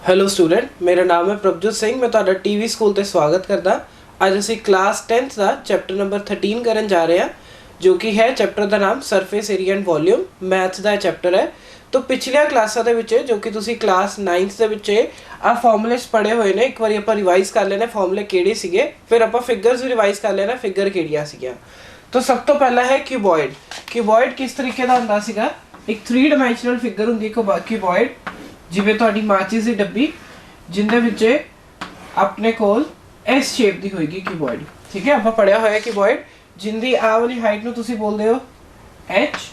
Hello student, मेरा नाम है प्रभजोत सिंह। मैं ਤੁਹਾਡਾ टीवी स्कूल ਤੇ स्वागत करदा। ਅੱਜ ਅਸੀਂ क्लास 10th ਦਾ ਚੈप्टर नंबर 13 ਕਰਨ ਜਾ ਰਹੇ ਹਾਂ, जो कि है चैप्टर ਦਾ ਨਾਮ surface area and volume. Math ਦਾ ਚੈप्टर है। तो ਪਿਛਲੀਆਂ ਕਲਾਸਾਂ ਦੇ ਵਿੱਚ ਜੋ ਕਿ ਤੁਸੀਂ ਕਲਾਸ 9th ਦੇ ਵਿੱਚ ਆ ਫਾਰਮੂਲੇਸ ਪੜ੍ਹੇ ਹੋਏ ਨੇ, ਇੱਕ ਵਾਰੀ ਆਪਾਂ ਰਿਵਾਈਜ਼ ਕਰ ਲੈਣਾ ਫਾਰਮੂਲੇ ਕਿਹੜੇ ਸੀਗੇ, ਫਿਰ ਆਪਾਂ ਫਿਗਰਸ ਵੀ ਰਿਵਾਈਜ਼ ਕਰ ਲੈਣਾ ਫਿਗਰ ਕਿਹੜੀਆਂ ਸੀਗੀਆਂ। तो सब तो पहला है क्यूबॉइड। क्यूबॉइड किस तरीके का ਹੁੰਦਾ ਸੀਗਾ? एक 3 डायमेंशनल फिगर ਹੁੰਦੀ क्यूबॉइड, ਜਿਵੇਂ ਤੁਹਾਡੀ ਮਾਚਿਸ ਦੀ ਡੱਬੀ ਜਿੰਦੇ ਵਿੱਚ ਆਪਣੇ ਕੋਲ ਇਸ ਸ਼ੇਪ ਦੀ ਹੋਏਗੀ क्यूबॉइड। ठीक है, ਆਪਾਂ ਪੜਿਆ ਹੋਇਆ क्यूबॉइड ਜਿੰਦੀ ਆ ਵਾਲੀ ਹਾਈਟ ਨੂੰ ਤੁਸੀਂ ਬੋਲਦੇ ਹੋ h,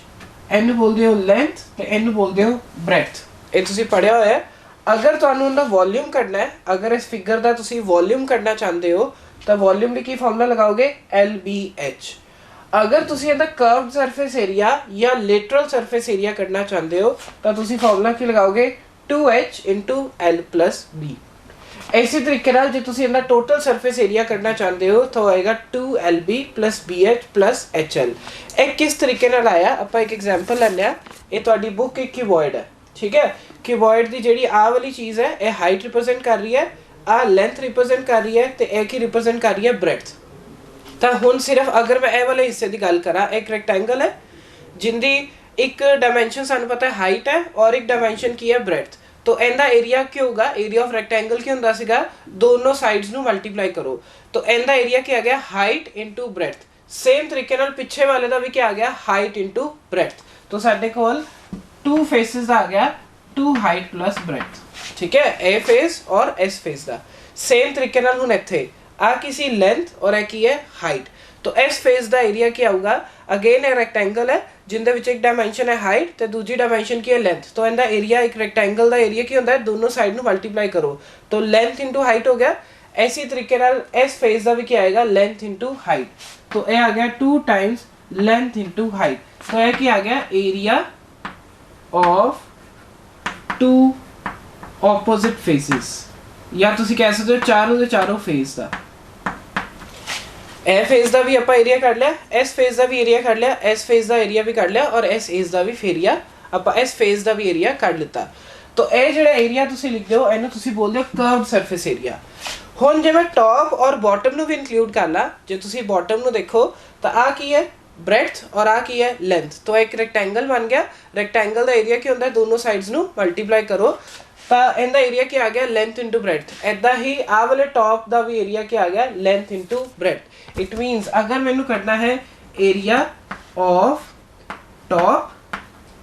n ਨੂੰ ਬੋਲਦੇ ਹੋ ਲੈਂਥ ਤੇ n ਨੂੰ ਬੋਲਦੇ ਹੋ ਬ੍ਰੈਡਥ। ਇਹ ਤੁਸੀਂ ਪੜਿਆ ਹੋਇਆ। ਅਗਰ ਤੁਹਾਨੂੰ ਉਹਦਾ ਵੋਲਿਊਮ ਕੱਢਣਾ ਹੈ, ਅਗਰ ਇਸ ਫਿਗਰ ਦਾ ਤੁਸੀਂ ਵੋਲਿਊਮ ਕੱਢਣਾ ਚਾਹੁੰਦੇ ਹੋ ਤਾਂ ਵੋਲਿਊਮ ਲਈ ਕੀ ਫਾਰਮੂਲਾ ਲਗਾਓਗੇ? LBH। अगर तुसी इहदा कर्व्ड सरफेस एरिया या लेटरल सरफेस एरिया करना चाहते हो तो तुसी फॉर्मूला की लगाओगे 2h into L plus B। इसी तरीके नाल जे तुसी इहदा टोटल सरफेस एरिया करना चाहते हो तो आएगा 2LB plus BH plus HL। एक किस तरीके नाल आया, आप एक एग्जाम्पल लैंदे आ। ये तुहाडी बुक एक क्यूबॉइड है, ठीक है। क्यूबॉइड की जिहड़ी आ वाली चीज़ है ये हाइट रिप्रेजेंट कर रही है, आ लेंथ रिप्रेजेंट कर रही है तो एक ही रिप्रेजेंट कर रही है ब्रेड्थ। तो हुण सिर्फ अगर मैं ये वाले हिस्से की गल करा, एक रैक्टेंगल है जिंदी एक डायमेंशन सानू पता है हाइट है और एक डायमेंशन की है ब्रेड्थ। तो इनका एरिया क्या होगा? एरिया ऑफ रैक्टेंगल क्या होंदा सीगा? दोनों साइड्स नू मल्टीप्लाई करो तो इनका एरिया क्या आ गया? Height into breadth. सेम तरीके नाल पिछे वाले का भी क्या आ गया? Height into breadth. तो साडे कोल 2 फेसिस आ गया 2 हाइट प्लस ब्रेड्थ, ठीक है। ए फेस और एस फेस का सेम तरीके नाल हुण इत्थे आ किसी लेंथ और एक ही है हाइट। तो इस फेस का एरिया क्या होगा? अगेन एक रैक्टेंगल है जिंदे विच एक डायमेंशन है हाइट तो दूसरी डायमेंशन की है लेंथ। तो इनका एरिया एक रैक्टेंगल का एरिया क्या होता है? दोनों साइड में मल्टीप्लाई करो तो लेंथ इंटू हाइट हो गया। इसी तरीके नाल इस फेस का भी क्या आएगा? Length into height. तो यह आ गया 2 टाइम्स लेंथ इंटू हाइट। तो यह क्या आ गया? एरिया ऑफ 2 ऑपोजिट फेसिस, या तुसी कह सकते हो चारों के चारों फेस का। ए फेस का भी आप एरिया कढ़ लिया, इस फेस का भी एरिया कढ़ लिया, इस फेस का एरिया भी कढ़ लिया और इस फेस का भी एरिया आप इस फेस का भी एरिया कढ़ लिता। तो यह जो एरिया तुसी लिखते हो इन्हू तुसी बोलते हो कर्व्ड सरफेस एरिया। हुण जे मैं टॉप और बॉटम नू भी इंक्लूड कर ला, जो तुसी बॉटम नू देखो तो आ की है? ब्रेड्थ और आ की है? लेंथ। तो एक रैक्टेंगल बन गया। रैक्टेंगल का एरिया क्या होता है? दोनों साइड्स नू मल्टीप्लाई करो तो इनका एरिया क्या आ गया? Length into breadth. इदा ही आ वाले टॉप का भी एरिया क्या आ गया? Length into breadth. इट मीनस अगर मैनू करना है area of top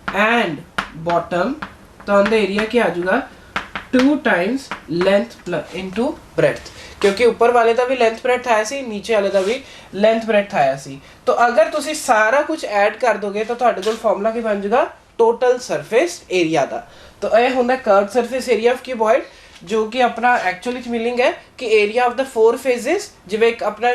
and bottom तो उनका एरिया क्या आ जाएगा? 2 टाइम्स लेंथ इंटू ब्रेड्थ, क्योंकि ऊपर वाले का भी लेंथ ब्रेड्थ आया सी, नीचे वाले का भी लेंथ ब्रेड्थ आया सी। तो अगर तुसी सारा कुछ ऐड कर दोगे तो तुहाडे कोल फॉर्मूला की बन जाएगा? टोटल सरफेस एरिया का। तो यह होंगे curved surface area of cuboid, जो कि अपना एक्चुअली मीनिंग है कि एरिया ऑफ द 4 फेजेस। जिवें एक अपना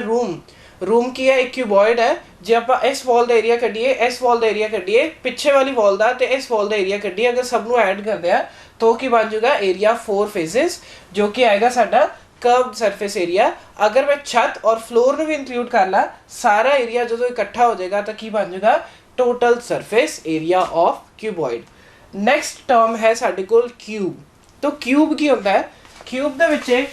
रूम की है एक क्यूबॉइड है, जो आप इस वॉल का एरिया कढ़िए, इस वॉल का एरिया कढ़िए, पिछे वाली वॉल का तो इस वॉल का एरिया कढ़िए, अगर सबनों ऐड करते हैं तो की बन जाएगा एरिया 4 फेजेस, जो कि आएगा साडा कर्व्ड सरफेस एरिया। अगर मैं छत और फ्लोर में भी इंक्लूड कर ला, सारा एरिया जो इकट्ठा हो जाएगा तो की बन जाएगा? Total surface area of cuboid. Next term है साडे कोल क्यूब। तो क्यूब की होता है? क्यूब दे विच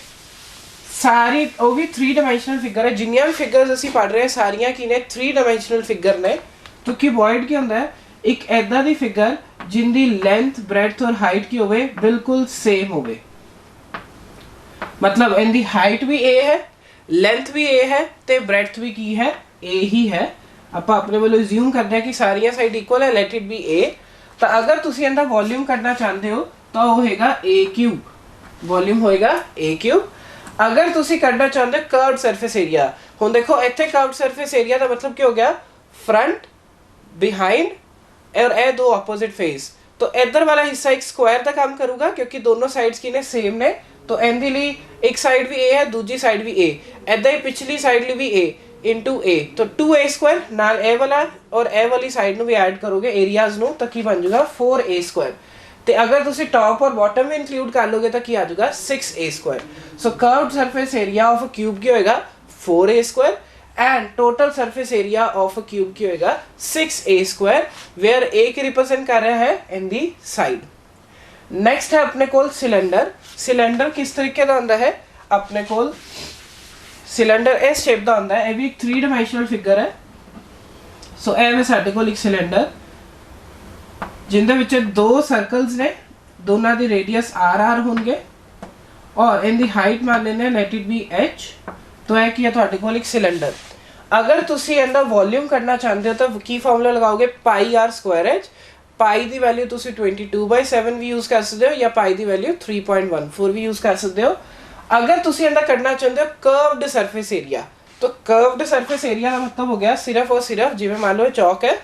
सारी वो भी 3 डायमेंशनल फिगर है। जिन्नियां भी फिगर्स असीं पढ़ रहे हैं सारियां की ने 3 डायमेंशनल फिगर ने। तो क्यूबॉइड की होता है? एक ऐदा दी फिगर जिंदी लेंथ ब्रेड्थ और हाइट की होवे बिल्कुल सेम होवे। मतलब इनकी हाइट भी ए है, लेंथ भी ए है ते ब्रेड्थ भी की है? ए ही है। आप अपने वालों अज्यूम करते हैं कि सारियां साइड इक्वल है, लेट इट बी ए। तो अगर तुसी इनका वॉल्यूम करना चाहते हो तो होएगा ए क्यूब, वॉल्यूम होएगा ए क्यूब। अगर तुसी करना चाहते हो कर्व्ड सरफेस एरिया, हुण देखो इत्थे कर्व्ड सरफेस एरिया का मतलब क्या हो गया? फ्रंट, बिहाइंड और ए 2 ऑपोजिट फेस। तो इधर वाला हिस्सा एक स्क्वायर का काम करूँगा क्योंकि दोनों साइड्स की ने सेम ने। तो इनके लिए एक साइड भी ए है, दूसरी साइड भी ए, इदा ही पिछली साइड भी ए इंटू ए। तो 2a स्क्वायर नाल ए वाला और ए वाली साइड में भी ऐड करोगे एरियाज नू तो की बन जाएगा 4a स्क्वायर। तो अगर तुसी टॉप और बॉटम में इंक्लूड कर लोगे तो की आ जाएगा 6a square. So curved surface area of a cube की होएगा 4a square and total surface area of a cube की होएगा 6a स्क्वायर, वेयर a की रिप्रेजेंट कर रहा है इन दी साइड। ਨੈਕਸਟ ਹੈ ਆਪਣੇ ਕੋਲ ਸਿਲੰਡਰ। ਸਿਲੰਡਰ ਕਿਸ ਤਰੀਕੇ ਦਾ ਹੁੰਦਾ ਹੈ, ਆਪਣੇ ਕੋਲ ਸਿਲੰਡਰ ਇਸ ਸ਼ੇਪ ਦਾ ਹੁੰਦਾ ਹੈ, ਇਹ ਵੀ ਇੱਕ 3 ਡਾਇਮੈਂਸ਼ਨਲ ਫਿਗਰ ਹੈ। ਸੋ ਐਵੇਂ ਸਾਡੇ ਕੋਲ ਇੱਕ ਸਿਲੰਡਰ ਜਿੰਦੇ ਵਿੱਚ ਦੋ ਸਰਕਲਸ ਨੇ, ਦੋਨਾਂ ਦੀ ਰੇਡੀਅਸ r ਹੋਣਗੇ ਔਰ ਇਹਦੀ ਹਾਈਟ ਮੰਨ ਲੈਂਦੇ ਲੈਟ ਇਟ ਬੀ h। तो है कि ਤੁਹਾਡੇ ਕੋਲ ਇੱਕ ਸਿਲੰਡਰ। ਅਗਰ ਤੁਸੀਂ ਇਹਦਾ ਵੋਲਿਊਮ ਕਰਨਾ ਚਾਹੁੰਦੇ ਹੋ ਤਾਂ ਕੀ ਫਾਰਮੂਲਾ ਲਗਾਓਗੇ, ਪਾਈ r ਸਕੁਆਇਰ h। ਪਾਈ ਦੀ ਵੈਲਿਊ ਤੁਸੀਂ 22/7 ਵੀ ਯੂਜ਼ ਕਰ ਸਕਦੇ ਹੋ ਜਾਂ ਪਾਈ ਦੀ ਵੈਲਿਊ 3.14 ਵੀ ਯੂਜ਼ ਕਰ ਸਕਦੇ ਹੋ। ਅਗਰ ਤੁਸੀਂ ਇਹਦਾ ਕੱਢਣਾ ਚਾਹੁੰਦੇ ਹੋ ਕਰਵਡ ਸਰਫੇਸ ਏਰੀਆ, तो कर्व्ड सरफेस एरिया का मतलब हो गया सिर्फ और सिर्फ जिवें मान लो चौक है,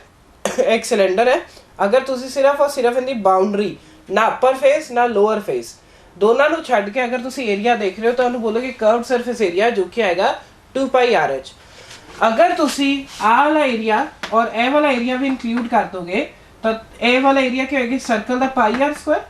एक सिलेंडर है, अगर तुसी सिर्फ और सिर्फ इनकी बाउंड्री ना अपर फेस ना लोअर फेस दोनों ਨੂੰ ਛੱਡ ਕੇ अगर तुसी एरिया देख रहे हो तो ਉਹਨੂੰ बोलोगे कर्व्ड सरफेस एरिया जो कि आएगा 2πRh। अगर तुसी आ वाला एरिया और ए वाला एरिया भी इंक्लूड कर दोगे तो ए वाला एरिया क्या होएगा, सर्कल का पाई r स्क्वायर।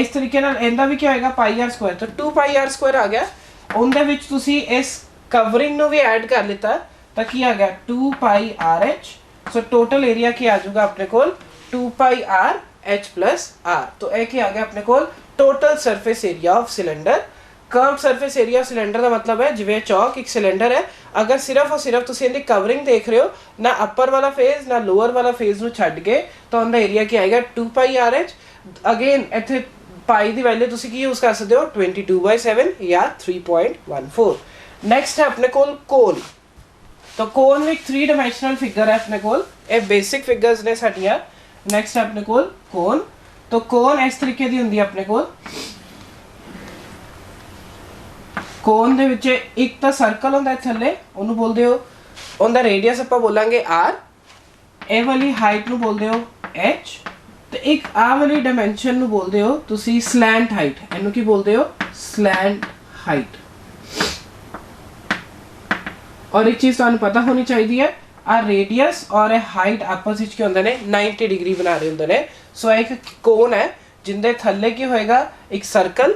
इस तरीके नाल ਇਹਦਾ भी क्या होएगा, पाई r स्क्वायर। तो 2πr स्क्वायर आ गया। ਉਹਦੇ ਵਿੱਚ ਤੁਸੀਂ ਇਸ कवरिंग ਨੂੰ भी ऐड कर लिता तो की आ गया 2πRh। सो टोटल एरिया की आ जाएगा अपने कोल 2πRh प्लस r। तो ये की आ गया अपने कोल total surface area of cylinder. Curve surface area of cylinder का मतलब है जिवें चौक एक सिलेंडर है, अगर सिर्फ और सिर्फ तुसीं इहदी कवरिंग देख रहे हो, ना अपर वाला फेज ना लोअर वाला फेज नूं छड्ड के, तो उनका एरिया की आएगा 2πRh। अगेन इत्थे पाई दी वैल्यू तुसीं की यूज़ कर सकते हो 22/7 या 3.14। नैक्सट है अपने कोल कोन। तो कोन एक 3 डायमेंशनल फिगर है अपने कोल, ये बेसिक फिगर्स ने साडियां। नैक्सट है अपने कोल कोन। तो कोन इस तरीके दी हुंदी है अपने कोल। कोन दे विच एक तो सर्कल हुंदा है थल्ले, उहनूं बोलदे हो, उहदा रेडियस आपां बोलांगे r, ए वाली हाइट नूं बोलदे हो h, ते एक आ वाली डायमेंशन नूं बोलदे हो तुसीं स्लैंट हाइट। इहनूं की बोलदे हो, स्लैंट हाइट। और एक चीज़ तुहानूं पता होनी चाहिए है, आ रेडियस और हाइट आपस में क्या होंदे ने, 90 डिग्री बना रहे होंदे ने। सो एक कोन है जिंदे थल्ले की होएगा एक सर्कल,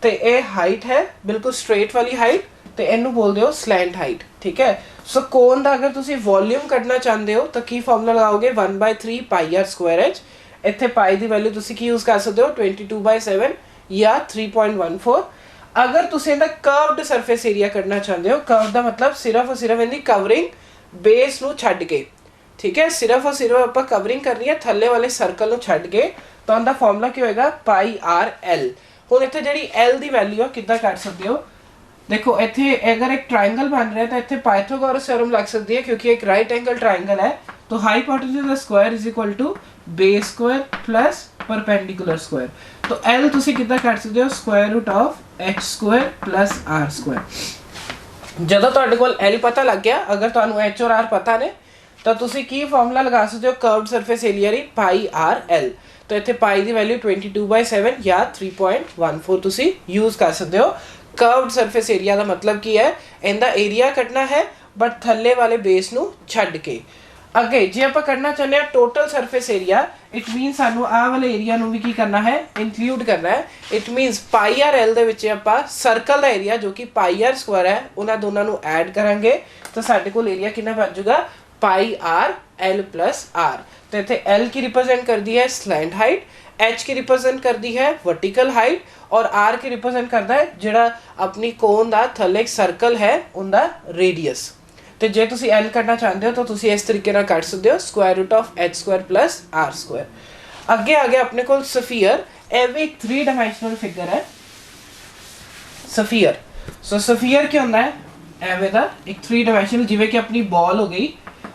ते ए हाइट है बिल्कुल स्ट्रेट वाली हाइट, ते इनू बोलते हो स्लैंट हाइट। ठीक है। सो कोन का अगर तुसी वॉल्यूम कढ़ना चाहते हो तो की फॉर्मूला लगाओगे 1/3πr स्क्वायर h। इत्थे पाई की वैल्यू तुसी की यूज़ कर सकते हो 22/7 या 3.14। अगर तुसी इहदा कर्व्ड सरफेस एरिया करना चाहते हो, कर्व का मतलब सिर्फ और सिर्फ इहदी कवरिंग बेस नूं छड्ड के, ठीक है, सिर्फ और सिर्फ आपां कवरिंग करनी है थल्ले वाले सर्कल नूं छड्ड के, तो उहदा फॉर्मूला की होएगा πrl। हुण इत्थे जिहड़ी l दी वैल्यू है किद्दां कढ सकदे हो, देखो इत्थे अगर एक ट्रायंगल बन रहा है तो इत्थे पाइथागोरस थ्योरम लग सकती है, क्योंकि एक राइट एंगल ट्रायंगल है। तो hypotenuse the square is equal to base square plus perpendicular square. तो l तुसी किद्दां कढ सकदे हो, square root of h square plus r square. जदों तुहाडे कोल l पता लग गया, अगर तुहानूं h और r पता ने, तो तुसी की फॉर्मूला लगा सकते हो कर्व्ड सरफेस एरिया दी πrl। तो इत्थे पाई दी वैल्यू 22/7 या 3.14 तुसी यूज़ कर सकते हो। कर्व्ड सरफेस एरिया का मतलब की है, इनका एरिया कटना है बट थल्ले वाले बेस नूं छड्ड के। अगे जे आपां करना चाहते हैं total surface area, it mean सानू आ वाले एरिया नूं भी की करना है, इंक्लूड करना है। इट मीनस πrl दे विच आपां सर्कल दा एरिया जो कि πr स्क्वायर है, उन्हां दोनों नूं ऐड करांगे तो साडे कोल एरिया कितना बन जाएगा, πrl प्लस r। तो इत्थे l की रिप्रेजेंट करती है स्लैंट हाइट, h की रिप्रेजेंट करती है वर्टिकल हाइट, और r की रिप्रेजेंट करता है जिहड़ा अपनी कोन दा थल्ले एक सर्कल है उनका रेडियस। तो जे तुसी l करना चाहते हो तो तुसी इस तरीके नाल कट सकते हो, square root of h square plus r square. अगे आ गया अपने कोल सफियर। यह भी एक 3 डायमेंशनल फिगर है सफियर। सो सफियर क्या होंदा है, एवें दा एक 3 डायमेंशनल, जिवें कि अपनी बॉल हो गई,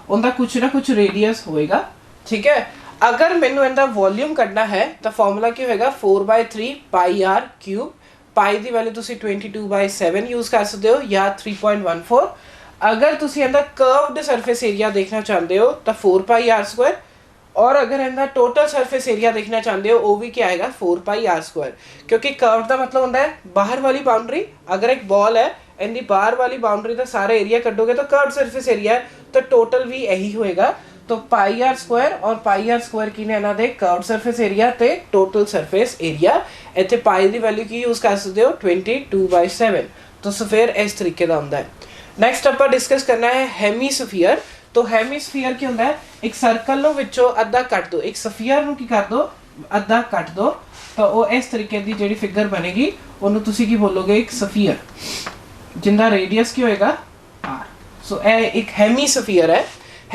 उनका कुछ ना कुछ रेडियस होएगा। ठीक है। अगर मैनू इनका वॉल्यूम करना है तो फॉर्मूला क्या होएगा, 4/3πr³। पाई की वैल्यू तुसी 22/7 यूज़ कर सकते हो या 3.14। अगर तुसी इनका कर्व्ड सरफेस एरिया देखना चाहते हो तो 4πr स्क्वायर, और अगर इनका टोटल सरफेस एरिया देखना चाहते हो वो भी क्या आएगा, 4πr स्क्वायर। क्योंकि कर्व का मतलब होता है बाहर वाली बाउंड्री। अगर एक बॉल है, इनकी बाहर वाली बाउंड्री का सारा एरिया कटोगे तो कर्व्ड सरफेस एरिया है, तो टोटल भी यही होएगा। तो πr स्क्वायर और πr स्क्वायर की ने इन्हां दे कर्व्ड सरफेस एरिया ते टोटल सरफेस एरिया। इत्थे पाई दी वैल्यू की यूज़ कर सकते हो 22/7। तो सफेयर इस तरीके का होंदा है। नैक्सट आपां डिस्कस करना है हेमीस्फीयर। तो हेमीस्फीयर क्या होंदा है, एक सर्कल नूं विचों अद्धा कट दो, एक सफियर नूं की कर दो ਅੱਧਾ ਕੱਟ ਦੋ ਤਾਂ ਉਹ ਇਸ ਤਰੀਕੇ ਦੀ ਜਿਹੜੀ ਫਿਗਰ ਬਣੇਗੀ ਉਹਨੂੰ ਤੁਸੀਂ ਕੀ ਬੋਲੋਗੇ ਇੱਕ ਸਫੀਅਰ ਜਿੰਦਾ ਰੇਡੀਅਸ ਕੀ ਹੋਏਗਾ r। ਸੋ ਇਹ ਇੱਕ ਹੈਮੀਸਫੀਅਰ ਹੈ।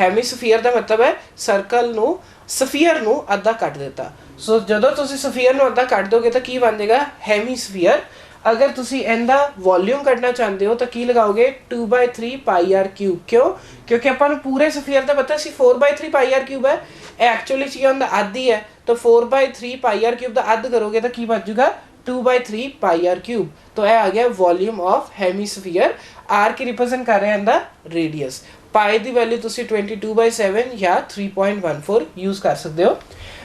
ਹੈਮੀਸਫੀਅਰ ਦਾ ਮਤਲਬ ਹੈ ਸਰਕਲ ਨੂੰ ਸਫੀਅਰ ਨੂੰ ਅੱਧਾ ਕੱਟ ਦਿੱਤਾ। ਸੋ ਜਦੋਂ ਤੁਸੀਂ ਸਫੀਅਰ ਨੂੰ ਅੱਧਾ ਕੱਟ ਦੋਗੇ ਤਾਂ ਕੀ ਬਣ ਜਾਏਗਾ ਹੈਮੀਸਫੀਅਰ। अगर तुसी इनका वॉल्यूम कढ़ना चाहते हो तो की लगाओगे 2/3 पाई आर क्यूब। क्यों? क्योंकि अपन पूरे सफीयर का पता सी 4/3 पाई आर क्यूब है। एक्चुअली ची होंदा आधी है तो 4/3 पाई आर क्यूब का अद्ध करोगे तो की बच जाएगा 2/3 पाई आर क्यूब। तो यह आ गया वॉल्यूम ऑफ हेमीस्फीयर। आर की रिप्रेजेंट कर रहे हैं इनका रेडियस। पाई की वैल्यू तुसी 22/7 या 3.14 यूज कर सकते हो।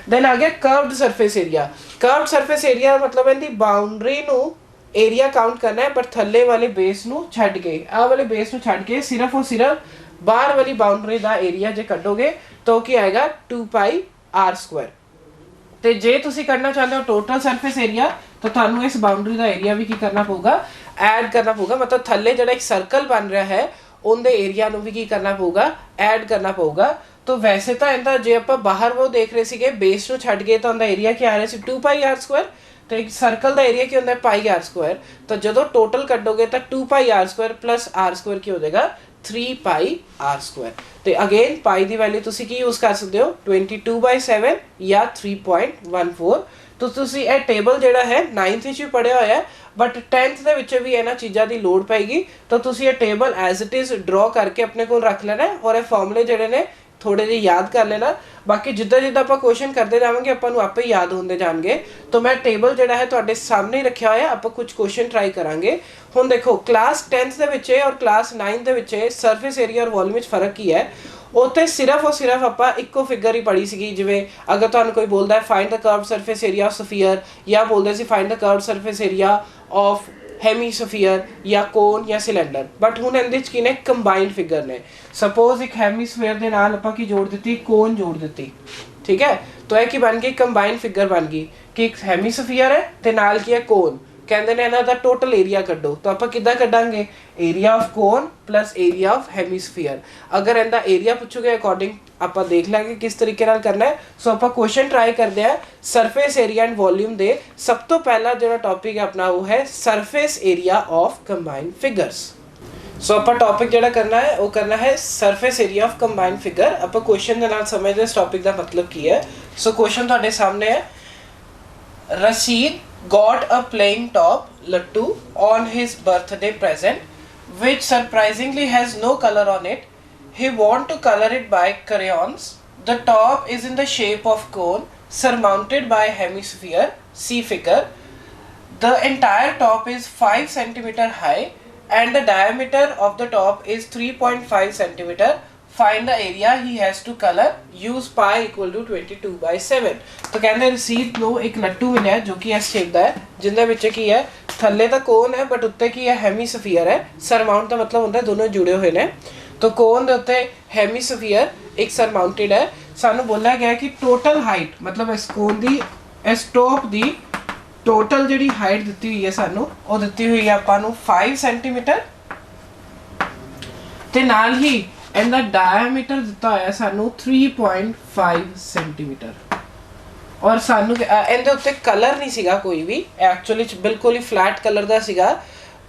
दैन आ गया curved surface area. Curved surface area मतलब इनकी बाउंड्री नू एरिया काउंट करना है पर थल्ले वाले बेस नू छड्ड के आ वाले बेस नू छड्ड के सिर्फ और सिर्फ बाहर वाली बाउंड्री का एरिया जे कटोगे तो की आएगा 2 पाई आर स्क्वायर। तो जे तुसी करना चाहते हो टोटल सरफेस एरिया तो थानू इस बाउंड्री का एरिया भी की करना पऊगा ऐड करना पऊगा। मतलब थल्ले जिहड़ा एक सर्कल बन रहा है उनके एरिया नू भी की करना पऊगा ऐड करना पऊगा। तो वैसे तो इनका जे आप बाहर वो देख रहे थे बेस नू छड्ड के तो उनका एरिया क्या आ रहा है 2 पाई आर स्क्वायर। तो एक सर्कल का एरिया क्या होता है पाई आर स्क्वायर। तो जो टोटल कटोगे तो 2 pi r square plus are square की हो जाएगा 3 पाई आर स्क्वायर। तो अगेन पाई की वैल्यू तुसी की यूज कर सकते हो 22/7 या 3.14। तो तुसी ये टेबल जिहड़ा है 9th विच भी पढ़िया होया है बट 10th दे विच भी इन्हां चीज़ां दी लोड़ पेगी। तो तुसी ये table as it is draw करके अपने कोल रख लेना है और ये फॉर्मूले जिहड़े ने थोड़े जे याद कर लेना। बाकी जिद्दां जिद्दां आपां क्वेश्चन करते जावांगे आपां नूं आपे याद होंदे जाणगे। तो मैं टेबल जिहड़ा है तुहाडे सामने ही रखिया होया आपां कुछ क्वेश्चन ट्राई करांगे। हुण देखो क्लास 10th दे विच और क्लास 9th दे विच सरफेस एरिया और वॉल्यूम विच फर्क की है। उत्थे सिर्फ और सिर्फ आपां इक्को फिगर ही पढ़ी सीगी। जिवें अगर तुहानूं कोई बोलदा है find the curved surface area of sphere या बोलदे सी find the curved surface area of hemisphere या कोन या सिलेंडर। बट हुण इहदे च की ने कंबाइंड फिगर ने। सपोज एक हेमीस्फीयर दे नाल आपां की जोड़ दित्ती कोन जोड़ दित्ती ठीक है। तो यह की बन गई कंबाइंड फिगर बन गई कि एक हेमीस्फीयर है ते नाल की है कोन। कहते हैं इन्हां दा टोटल एरिया कड्डो तो आपां किद्दां कड्डांगे area of cone plus area of hemisphere. अगर इनका एरिया पूछोगे अकॉर्डिंग आपां देख लेंगे किस तरीके नाल करना है। सो आपां क्वेश्चन ट्राई करते हैं सरफेस एरिया एंड वॉल्यूम दे। सब तो पहला जो टॉपिक है अपना वो है surface area of combined figures. So आपां टॉपिक जो करना है वो करना है surface area of combined figure. आपां क्वेश्चन के नाल समझते इस टॉपिक का मतलब की है। सो क्वेश्चन तुहाडे सामने है Rashid got a playing top Lattu on his birthday present which surprisingly has no color on it. He want to color it by crayons. The top is in the shape of cone surmounted by hemisphere. See figure. The entire top is 5 centimeter high and the diameter of the top is 3.5 centimeter. Find the area he has to color. Use pi equal to 22/7। तो कहते रसीद no एक लट्टू मिले जो कि इस shape का है जिंदे विच की है थल्ले तो कोन है बट उत्ते की है हेमीस्फीयर है। सरमाउंट का मतलब होता है दोनों जुड़े हुए हैं। तो कोन दे उत्ते हेमीस्फीयर एक सरमाउंटेड है। सानू बोला गया कि टोटल हाइट मतलब इस कोन दी इस टॉप दी टोटल जिहड़ी हाइट दित्ती हुई है सानू वो दित्ती हुई है आपां नू 5 सेंटीमीटर ते नाल ही इनका डायमीटर दिता होया सानू 3.5 सेंटीमीटर। और सानू इहदे उत्ते कलर नहीं सीगा कोई भी एक्चुअली बिल्कुल ही फ्लैट कलर का सीगा।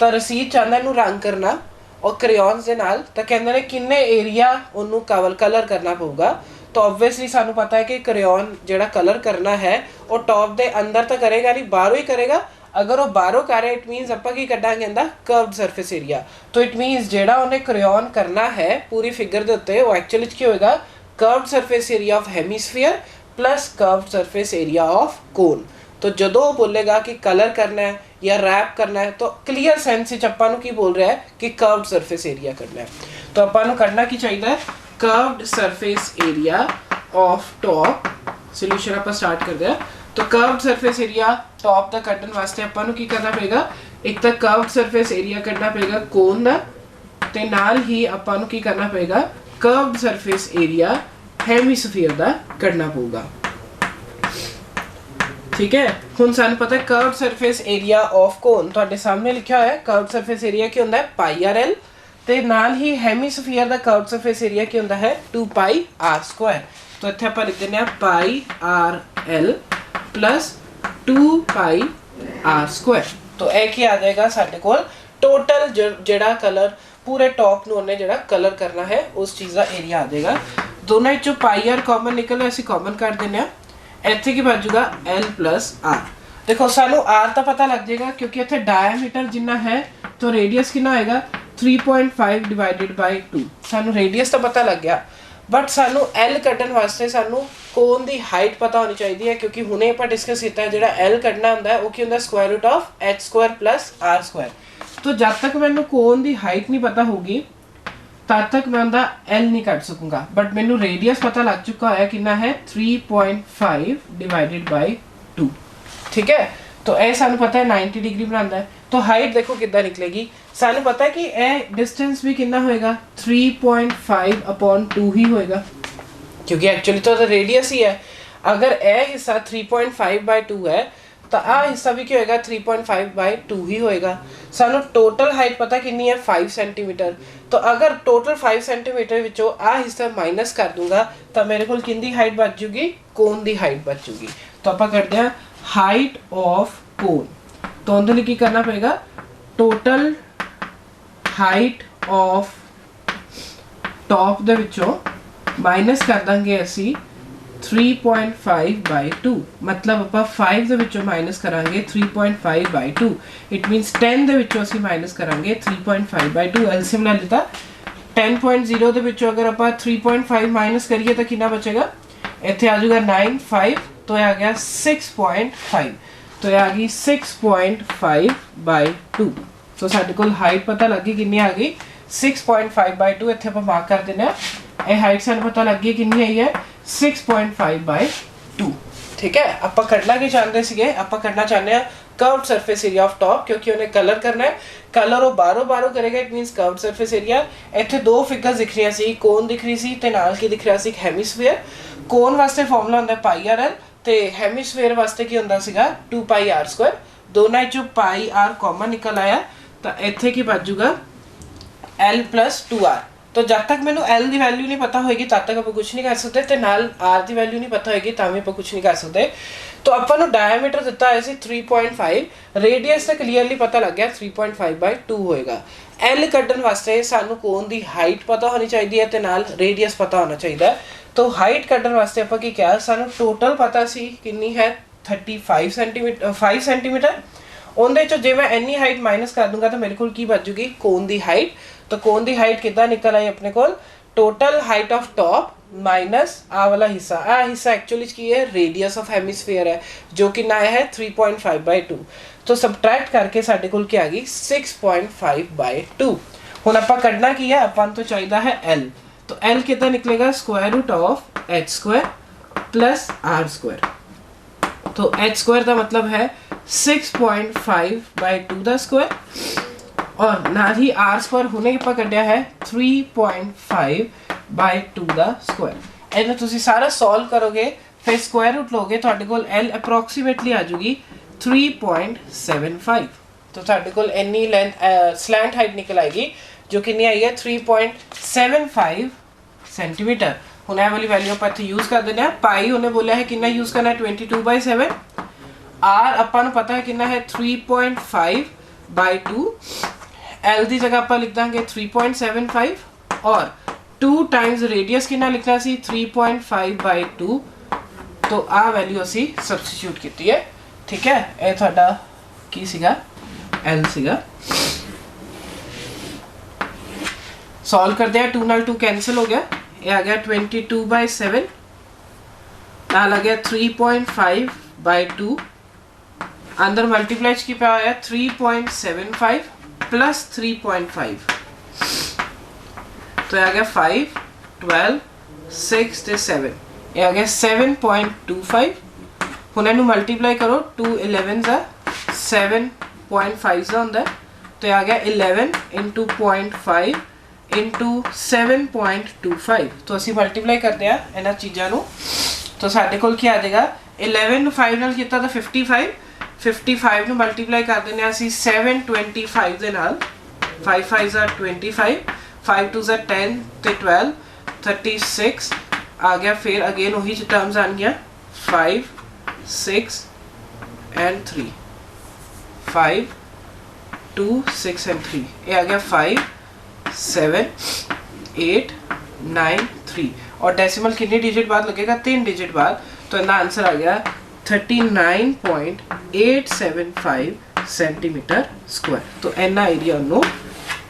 तो रसीद चाहता इनू रंग करना और क्रेयॉन्स दे नाल। तो कहंदे ने किन्ने एरिया उन्नू कलर करना पऊगा। तो ऑब्वियसली सानू पता है कि क्रेयॉन जिहड़ा कलर करना है वो टॉप दे अंदर तो करेगा नहीं बाहरों ही करेगा। अगर वो बाहरों करे इट मीनस आपां की कड्डांगे इहदा कर्व्ड सरफेस एरिया। तो इट मीनस जिहड़ा उन्हें क्रेयॉन करना है पूरी फिगर दे उत्ते वो एक्चुअली की होएगा curved surface area of hemisphere plus curved surface area of कोन। तो जदों वो बोलेगा कि कलर करना है या रैप करना है तो क्लीयर सेंस विच आपां नूं की बोल रहा है कि कर्व्ड सरफेस एरिया करना है। तो आपां नूं करना की चाहिए curved surface area of top. Solution आपां स्टार्ट करते हैं। तो कर्व्ड सरफेस एरिया टॉप का कड्डण वास्ते आपां नूं की करना पेगा एक तो कर्व्ड सरफेस एरिया कड्डना पेगा कोन दा ते नाल ही आपां नूं की करना पेगा कर्व्ड सरफेस एरिया हेमीस्फीयर दा कड्डना पऊगा। ठीक है। हुण सानूं पता है कर्व्ड सरफेस एरिया ऑफ कोन तुहाडे सामने लिखा होया है। कर्व्ड सरफेस एरिया की हुंदा है पाई आर एल ते नाल ही हेमीस्फीयर दा कर्व्ड सरफेस एरिया की हुंदा है 2 पाई आर स्क्वायर। तो इत्थे आपां लिख दिंदे आ pi r l plus 2 pi r square. तो यह की आ जाएगा साडे कोल टोटल जिहड़ा कलर पूरे टॉप नूं उन्हें जिहड़ा कलर करना है उस चीज़ का एरिया आ जाएगा। दोनों चो पाई आर कॉमन निकले, असीं कॉमन कर देने। इत्थे की बचूगा एल प्लस आर। देखो सानू आर तो पता लग जाएगा क्योंकि इत्थे डायमीटर जिन्ना है तो रेडियस कितना होएगा 3.5 डिवाइडेड बाय 2। सानू रेडियस तो पता लग गया, बट सानू एल कड्ढण वास्ते सानू कोन दी हाइट पता होनी चाहिए है, क्योंकि हुणे आपां डिस्कस कीता है जिहड़ा एल कड्ढना हुंदा है वो की हुंदा square root of H square plus are square. तो जब तक मैनू कोन दी हाइट नहीं पता होगी तब तक मैं उनका एल नहीं कट सकूंगा, बट मैनू रेडियस पता लग चुका है कितना है 3.5 डिवाइडेड बाय 2। ठीक है, तो ए सानू पता है 90 डिग्री बनाता है। तो हाइट देखो कितना निकलेगी, सानू पता है कि ए डिस्टेंस भी कितना होएगा 3.5/2 ही होएगा, क्योंकि एक्चुअली तो रेडियस ही है। अगर ए हिस्सा 3.5/2 है तो आ हिस्सा भी क्या होएगा 3.5/2 ही होएगा। सानू टोटल हाइट पता कितनी है 5 सेंटीमीटर। तो अगर टोटल 5 सेंटीमीटर विचों आ हिस्सा माइनस कर दूंगा तो मेरे को किंदी हाइट बच जूगी, कोन दी हाइट बच जूगी। तो आप करते हैं हाइट ऑफ कोन। तो उनके लिए की करना पड़ेगा, टोटल हाइट ऑफ टॉप दे विचों माइनस कर देंगे असी 3.5/2, मतलब ਆਪਾਂ 5 ਦੇ ਵਿੱਚੋਂ ਮਾਈਨਸ ਕਰਾਂਗੇ 3.5/2। ਇਟ ਮੀਨਸ 10 ਦੇ ਵਿੱਚੋਂ ਅਸੀਂ ਮਾਈਨਸ ਕਰਾਂਗੇ 3.5/2। ਐਲਸੀਐਮ ਲੈ ਲਿੱਤਾ। 10.0 ਦੇ ਵਿੱਚੋਂ ਅਗਰ ਆਪਾਂ 3.5 ਮਾਈਨਸ ਕਰੀਏ ਤਾਂ ਕਿੰਨਾ ਬਚੇਗਾ, ਇੱਥੇ ਆ ਜਾਊਗਾ 9.5, तो यह आ गया 6.5। तो यह आ गई 6.5/2। तो साडे कोल हाइट पता लग गई कितनी आ गई 6.5/2। इत्थे आपां मार्क कर देना। ये हाइट सानू पता लग गई कितनी आई है 6.5/2। ठीक है, आपां कढना की चाहते सीगे, आपां कढना चाहते हैं curved surface area of top, क्योंकि उन्हें कलर करना है। कलर वो बारों करेगा, इट मीनस कर्व्ड सरफेस एरिया। इत्थे दो फिगर्स दिख रही सी, कोन दिख रही सी ते नाल की दिख रहा सी हेमिस्फीयर। कोन वास्ते फॉर्मूला हुंदा पाई आर एल ते हेमिस्फीयर वास्ते की हुंदा सीगा 2 पाई आर स्क्वायर। दोनों चों पाई आर कॉमन निकल आया तो इत्थे की बच जूगा एल प्लस 2r। तो जब तक मैनू एल की वैल्यू नहीं पता होएगी तब तक आप कुछ नहीं कर सकते, तो नाल आर की वैल्यू नहीं पता होएगी तब भी आप कुछ नहीं कर सकते। तो अपन डायमीटर दिता है 3.5, रेडियस तो क्लीयरली पता लग गया 3.5/2 होएगा। एल कड्ढण वास्ते सानू कोन दी हाइट पता होनी चाहिए है, तो नाल रेडियस पता होना चाहिए। तो हाइट कड्ढण वास्ते आपां की क्या, सानू टोटल पता सी कितनी है 35 सेंटीमीटर 5 सेंटीमीटर। उनदे चो जे मैं इन्नी हाइट माइनस कर दूंगा तो मेरे को की बच जूगी कोन दी हाइट। तो कोन दी हाइट कितना निकल आई अपने को, total height of top minus आ वाला हिस्सा। आ हिस्सा एक्चुअली की है रेडियस ऑफ हेमिस्फीयर है, जो कि ना है 3.5/2। तो सबट्रैक्ट करके साडे कोल क्या आ गई 6.5/2। हुण आपां कढना की है, आपां तो चाहिए है एल। तो एल कितना निकलेगा square root of H square plus are square. तो एच स्क्वायर का मतलब है 6.5/2 का स्क्वायर, और ना ही आर स्क्वायर होने के कढ़िया है 3.5/2 का स्क्वायर। इन्हें तुसी सारा सॉल्व करोगे फिर स्क्वायर रूट लोगे, तुहाडे कोल एल अप्रोक्सीमेटली आ जाएगी 3.75। तो तुहाडे कोल इन्नी लेंथ स्लैंट हाइट निकल आएगी जो कितनी आई है 3.75 सेंटीमीटर। हुण ये वाली वैल्यू आप यूज कर देना। पाई उन्हें बोला है कितना यूज करना है 22/7। आर अपन पता है कितना है 3.5/2। एल की जगह आप लिख देंगे 3.75 और 2 टाइम्स रेडियस कितना लिखना सी 3.5/2। तो आ वैल्यू असी सबस्टिट्यूट की है। ठीक है, ये थोड़ा की सीगा एल सीगा। सॉल्व कर दिया, 2 नाल 2 कैंसिल हो गया, ये आ गया 22/7 नाल आ गया 3.5/2। अंदर मल्टीप्लाई की पे आया 3.75 प्लस 3.5, तो आ गया 5, 12, 6 ते 7, ये आ गया 7.25। हुण इनू मल्टीप्लाई करो 2 11 जा 7.5 जा होंदा, तो आ गया 11 इंटू 0.5 इंटू 7.25। तो असी मल्टीप्लाई करते हैं इन्हां चीज़ों को, तो साडे कोल क्या आ जाएगा 11 नूं 5 नाल कीता तो 55, 55 नूं मल्टीप्लाई कर देने असी 725 दे नाल। 5 5 जा 25, 5 2 जा 10 ते 12, 36 आ गया। फिर अगेन वही टर्म्स आ गया 5 6 and 3, 5 2 6 and 3, ये आ गया 5 7 8 9 3 और डेसिमल कितनी डिजिट बाद लगेगा 3 डिजिट बाद, तो इनका आंसर आ गया 39.875 सेंटीमीटर स्क्वायर। तो इन्ना एरिया उन्हों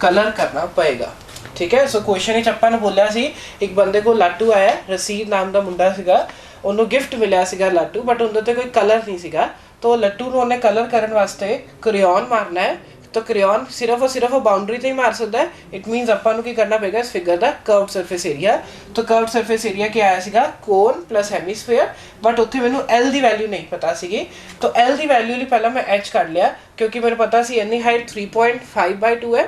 कलर करना पएगा। ठीक है, सो क्वेश्चन ਆਪਾਂ ਨੂੰ ਬੋਲਿਆ ਸੀ ਇੱਕ ਬੰਦੇ ਕੋਲ ਲਾਟੂ ਆਇਆ, ਰਸੀਦ ਨਾਮ ਦਾ ਮੁੰਡਾ ਸੀਗਾ, ਉਹਨੂੰ ਗਿਫਟ ਮਿਲਿਆ ਸੀਗਾ ਲਾਟੂ, ਬਟ ਉਹਦੇ ਤੇ ਕੋਈ ਕਲਰ ਨਹੀਂ ਸੀਗਾ, तो ਲੱਟੂ ਨੂੰ ਉਹਨੇ ਕਲਰ ਕਰਨ ਵਾਸਤੇ ਕ੍ਰੇਯਨ ਮਾਰਨਾ ਹੈ। तो क्रेयॉन सिर्फ और सिर्फ बाउंड्री से ही मार सकता है। इट मीनस अपन की करना पेगा इस फिगर का कर्व्ड सरफेस एरिया। तो कर्व्ड सरफेस एरिया क्या आया सीगा कोन प्लस हेमीस्फेयर, बट उत्थे मैनू एल की वैल्यू नहीं पता सी, तो एल की वैल्यू लिए पहला मैं एच कर लिया क्योंकि मेरे पता सी इन्नी हाइट 3.5/2 है,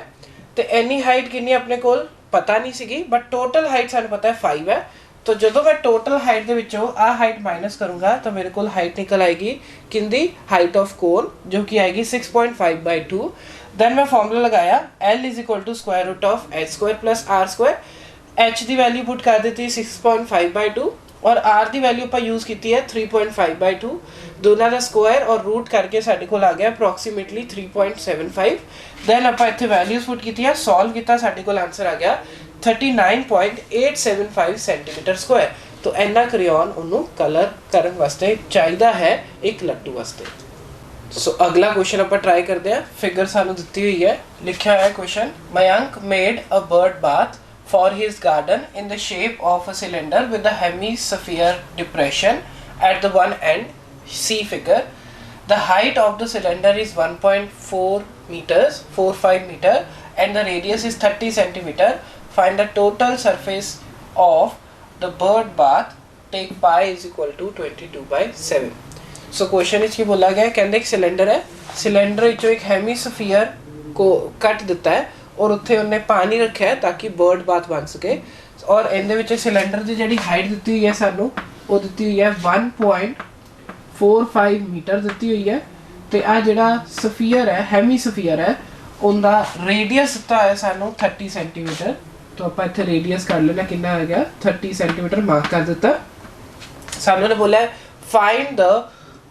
तो इन्नी हाइट कितनी अपने को पता नहीं सी, बट टोटल हाइट सानू पता है 5 है। तो जो मैं टोटल हाइट के विचों आ हाइट माइनस करूँगा तो मेरे को हाइट निकल आएगी किंदी हाइट ऑफ कोन जो कि आएगी 6.5/2। देन मैं फॉर्मूला लगाया L is equal to square root of H square plus are square. H की वैल्यू पुट कर दी 6.5/2 और आर की वैल्यू आप यूज़ की है 3.5/2, दोनों का स्क्वायर और रूट करके साढ़े को आ गया अप्रोक्सीमेटली 3.75। दैन आप इतने वैल्यूज पुट की है, सॉल्व किया, साढ़े को आंसर आ गया 39.875 सेंटीमीटर स्क्वायर। तो इन्ना क्रेयॉन उन्होंने कलर करने वास्ते चाहिए है एक लट्टू वास्ते। सो अगला क्वेश्चन आप ट्राई करते हैं। फिगर सानू दी हुई है, लिखा है question Mayank made a bird bath for his garden in the shape of a cylinder with a hemisphere depression at the one end, see figure. The height of the cylinder is 1.4 meters 45 meter and the radius is 30 centimeter. Find the total surface of the bird bath, take pi is equal to 22/7। So question इसकी बोला गया है, कहते एक cylinder है, cylinder विचों एक hemisphere को कट दिता है और उत्थे उन्हें पानी रखा है ताकि बर्ड बाथ बन सके। और इहदे विच सिलेंडर की जिहड़ी हाइट दी हुई है सानू वो दी हुई है 1.45 मीटर दी हुई है। तो आ जिहड़ा सफीयर है हेमीस्फीयर है उनका रेडियस दिता है सानू 30 सेंटीमीटर। तो आप इत्थे रेडियस कर लेना कितना आ गया 30 सेंटीमीटर मार्क कर दिता। सानू ने बोला find the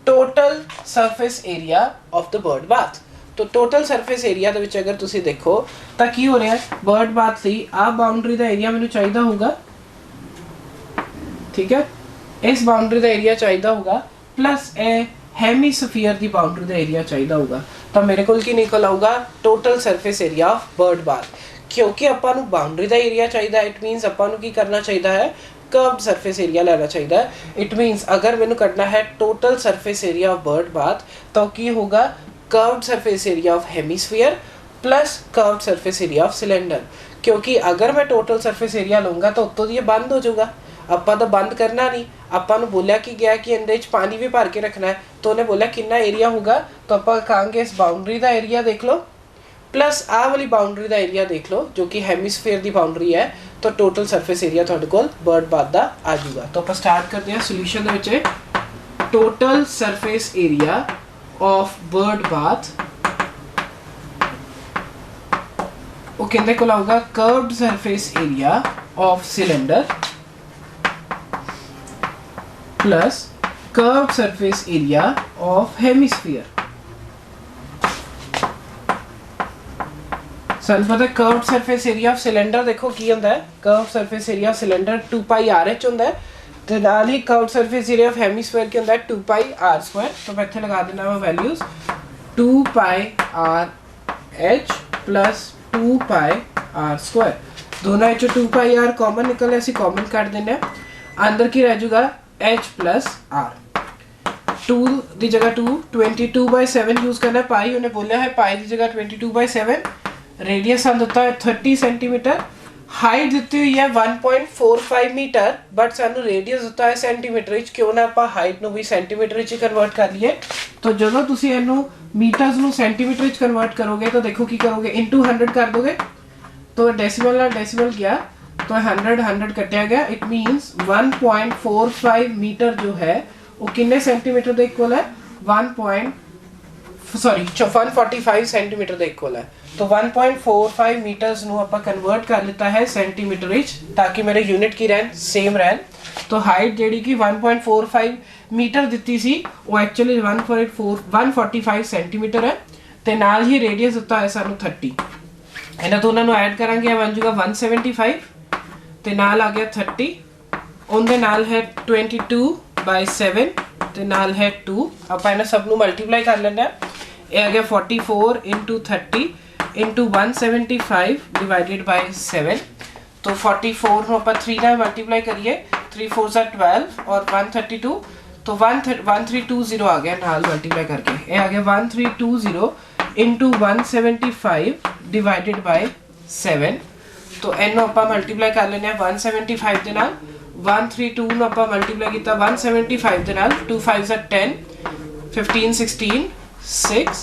total surface area of the bird bath. तो टोटल सरफेस एरिया दे विच अगर तुसी देखो तो की हो रहा है, बर्ड बाथ सी आ बाउंड्री का एरिया मैनू चाहिए होगा, ठीक है, इस बाउंड्री का एरिया चाहिए होगा प्लस ए हेमीस्फीयर की बाउंड्री का एरिया चाहिए होगा। तो मेरे को की निकल आऊगा total surface area of bird bath. क्योंकि अपन बाउंड्री का एरिया चाहिए, इट मीनस अपन की करना चाहिए है कर्व्ड सरफेस एरिया लेना चाहिए। इट मीनस अगर मैंने करना है total surface area of bird bath तो की होगा curved surface area of hemisphere plus curved surface area of cylinder. क्योंकि अगर मैं टोटल सरफेस एरिया लूँगा तो उत्तों ये बंद हो जाऊगा, ਆਪਾਂ तो बंद करना नहीं। ਆਪਾਂ ਨੂੰ बोलिया कि गया कि ਇਹਦੇ 'ਚ पानी भी भर के रखना है, तो उन्हें बोलिया कितना एरिया होगा, तो आप कहेंगे इस बाउंड्री का एरिया देख लो प्लस आ वाली बाउंड्री का एरिया देख लो जो कि हेमीस्फीयर की बाउंड्री है, तो टोटल सरफेस एरिया तुहाडे कोल बर्ड बाथ दा आ जाऊगा। तो आप स्टार्ट करते हैं सोल्यूशन दे विच। Total surface area of bird bath वो कहते को आऊगा curved surface area of cylinder plus curved surface area of hemisphere. सन पता curved surface area of cylinder देखो की होंदा है, curved surface area of cylinder 2πr(h) होंदा है, ते नाल ही curved surface area of hemisphere की होंदा है 2πr²। तो मैं इत्थे लगा देना वा वैल्यूज 2πr(h) प्लस 2πr²। दोनों विचों 2πr कॉमन निकल ऐसी कॉमन काट देना, अंदर की रह जाएगा h प्लस r। 2 की जगह 2 22/7 यूज करना है, पाई उन्हें बोला है पाई की जगह 22/7। रेडियस हम दिता है 30 सेंटीमीटर, हाइट दी हुई है 1.45 मीटर, बट सानू रेडियस दिता है सेंटीमीटर। क्यों ना आप हाइट भी सेंटीमीटर कन्वर्ट कर लिए। तो जो तुसी इनू मीटर्स नू सेंटीमीटर कन्वर्ट करोगे तो देखो की करोगे इंटू 100 कर दोगे, तो डेसिमल ना डेसिमल गया तो 100 कटिया गया। इट मीनस 1.45 मीटर जो है वो कितने सेंटीमीटर के इक्वल है 1.45 ਸੌਰੀ 145 ਸੈਂਟੀਮੀਟਰ ਦੇ ਇਕੁਅਲ ਹੈ। तो 1.45 मीटर्स ਨੂੰ ਆਪਾਂ ਕਨਵਰਟ ਕਰ ਲਿੱਤਾ ਹੈ ਸੈਂਟੀਮੀਟਰ ਵਿੱਚ ਤਾਂ ਕਿ ਮੇਰੇ ਯੂਨਿਟ ਕੀ ਰਹਿਣ ਸੇਮ ਰਹਿਣ। तो हाइट ਜਿਹੜੀ ਕਿ 1.45 ਮੀਟਰ ਦਿੱਤੀ ਸੀ ਉਹ ਐਕਚੁਅਲੀ 145 ਸੈਂਟੀਮੀਟਰ ਹੈ ਤੇ ਨਾਲ ਹੀ ਰੇਡੀਅਸ ਦਿੱਤਾ ਹੈ ਸਾਨੂੰ 30। ਇਹਨਾਂ ਦੋਨਾਂ ਨੂੰ ਐਡ ਕਰਾਂਗੇ ਬਣ ਜਾਊਗਾ 175 ਤੇ ਨਾਲ ਆ ਗਿਆ 30 ਉਹਦੇ ਨਾਲ ਹੈ 22/7 ਤੇ ਨਾਲ ਹੈ 2 ਆਪਾਂ ਇਹਨਾਂ ਸਭ ਨੂੰ ਮਲਟੀਪਲਾਈ ਕਰ ਲੈਣਾ ਹੈ। ਇਹ ਆ ਗਿਆ 44 into 30 into 175 divided by 7 तो 44 ਨੂੰ ਆਪਾਂ 3 ਨਾਲ ਮਲਟੀਪਲਾਈ ਕਰੀਏ 3 4s are 12 और 132 तो 1320 ਆ ਗਿਆ ਨਾਲ ਮਲਟੀਪਲਾਈ ਕਰਕੇ ਇਹ ਆ ਗਿਆ 1320 into 175 divided by 7 तो ਇਹਨੂੰ ਆਪਾਂ ਮਲਟੀਪਲਾਈ ਕਰ ਲੈਣੇ ਆ 175 ਦੇ ਨਾਲ 132 ਨੂੰ ਆਪਾਂ ਮਲਟੀਪਲਾਈ ਕੀਤਾ 175 ਦੇ ਨਾਲ 2 5s are 10 15 16 6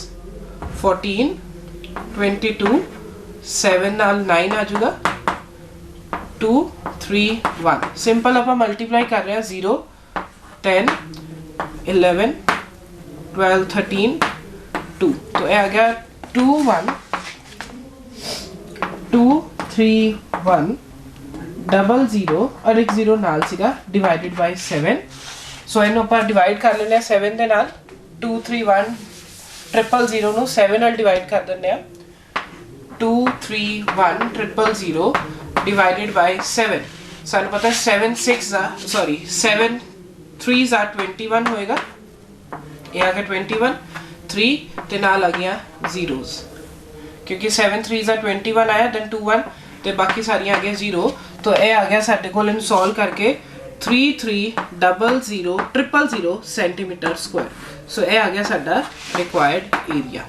14 22 7 ਨਾਲ 9 ਆ ਜਾਊਗਾ 2 3 1 ਸਿੰਪਲ ਆਪਾਂ ਮਲਟੀਪਲਾਈ ਕਰ ਰਹੇ ਹਾਂ 0 10 11 12 13 2 तो ਇਹ ਆ ਗਿਆ 2 1 2 3 1 डबल 0 और एक 0 नाल सीगा डिवाइडेड बाय 7 सो ਇਹਨੂੰ ਆਪਾਂ ਡਿਵਾਈਡ ਕਰ ਲੈਣੇ ਆ 7 ਦੇ ਨਾਲ 2 3 1 000 ਨੂੰ 7 ਨਾਲ ਡਿਵਾਈਡ ਕਰ ਦਿੰਦੇ ਆ 2 3 1 000 divided by 7 ਸਾਨੂੰ ਪਤਾ 7 6 ਦਾ ਸੌਰੀ 7 3s are 21 ਹੋਏਗਾ ਇਹ ਆ ਗਿਆ 21 3 ਤੇ ਨਾਲ ਆ ਗਿਆ zeros क्योंकि 7 3s are 21 आया then 2 1 ਤੇ ਬਾਕੀ ਸਾਰੀਆਂ ਆ ਗਿਆ 0 तो ਇਹ ਆ ਗਿਆ ਸਾਡੇ ਕੋਲ ਇਹਨੂੰ ਸੋਲਵ ਕਰਕੇ 330000 ਸੈਂਟੀਮੀਟਰ ਸਕੁਆਇਰ ਸੋ ਇਹ ਆ ਗਿਆ ਸਾਡਾ ਰਿਕੁਆਇਰਡ ਏਰੀਆ